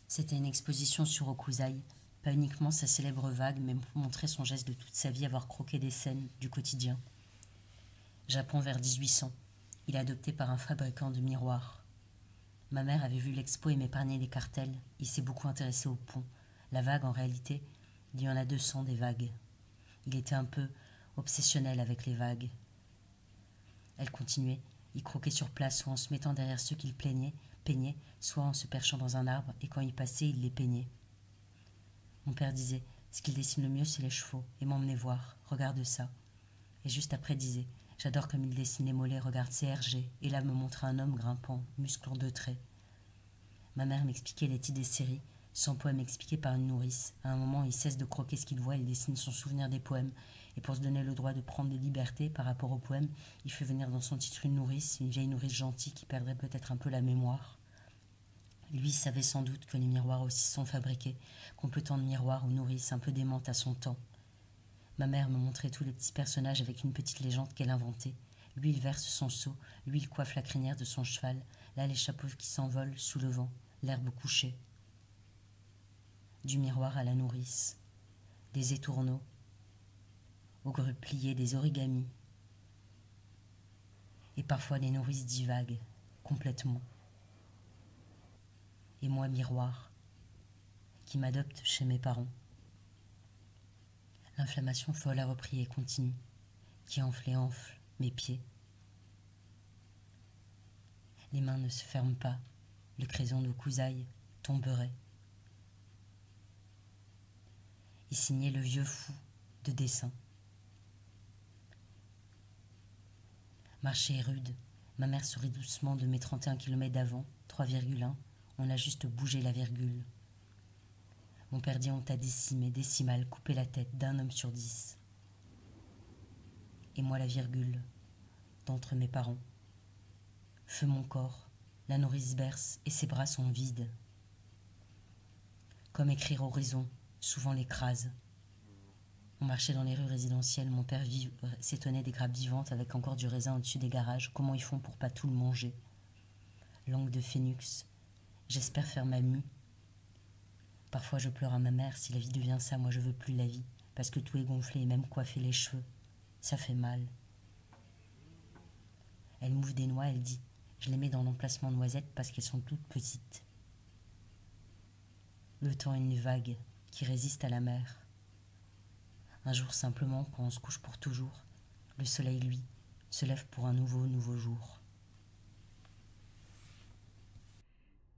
C'était une exposition sur Hokusai, pas uniquement sa célèbre vague, mais pour montrer son geste de toute sa vie avoir croqué des scènes du quotidien. Japon vers 1800, il est adopté par un fabricant de miroirs. Ma mère avait vu l'expo et m'épargnait les cartels, il s'est beaucoup intéressé au pont. La vague, en réalité, il y en a 200 des vagues. Il était un peu obsessionnel avec les vagues. Elle continuait, il croquait sur place, soit en se mettant derrière ceux qu'il peignait, soit en se perchant dans un arbre, et quand il passait, il les peignait. Mon père disait, ce qu'il dessine le mieux, c'est les chevaux, et m'emmenait voir, regarde ça. Et juste après disait, j'adore comme il dessine les mollets, regarde CRG, et là me montrait un homme grimpant, musclant de traits. Ma mère m'expliquait les titres des séries, son poème expliqué par une nourrice. À un moment, il cesse de croquer ce qu'il voit, il dessine son souvenir des poèmes. Et pour se donner le droit de prendre des libertés par rapport au poème, il fait venir dans son titre une nourrice, une vieille nourrice gentille qui perdrait peut-être un peu la mémoire. Lui savait sans doute que les miroirs aussi sont fabriqués, qu'on peut tendre miroirs aux nourrices un peu démentes à son temps. Ma mère me montrait tous les petits personnages avec une petite légende qu'elle inventait. Lui, il verse son seau, lui, il coiffe la crinière de son cheval, là, les chapeaux qui s'envolent sous le vent, l'herbe couchée. Du miroir à la nourrice, des étourneaux, aux grues pliées, des origamis. Et parfois les nourrices divaguent, complètement. Et moi, miroir, qui m'adopte chez mes parents. L'inflammation folle a repris et continue, qui enfle et enfle mes pieds. Les mains ne se ferment pas, le crayon de Hokusai tomberait. Et signait le vieux fou de dessin. Marcher est rude, ma mère sourit doucement de mes 31 km d'avant, 3,1, on a juste bougé la virgule. Mon père dit on t'a décimé, décimal, coupé la tête d'un homme sur 10. Et moi la virgule, d'entre mes parents. Feu mon corps, la nourrice berce et ses bras sont vides. Comme écrire horizon, souvent l'écrase. On marchait dans les rues résidentielles, mon père s'étonnait des grappes vivantes avec encore du raisin au-dessus des garages. Comment ils font pour pas tout le manger? Langue de phénix, j'espère faire ma mue. Parfois je pleure à ma mère, si la vie devient ça, moi je veux plus la vie, parce que tout est gonflé et même coiffer les cheveux, ça fait mal. Elle mouve des noix, elle dit, je les mets dans l'emplacement noisettes parce qu'elles sont toutes petites. Le temps est une vague qui résiste à la mer. Un jour simplement, quand on se couche pour toujours, le soleil, lui, se lève pour un nouveau jour.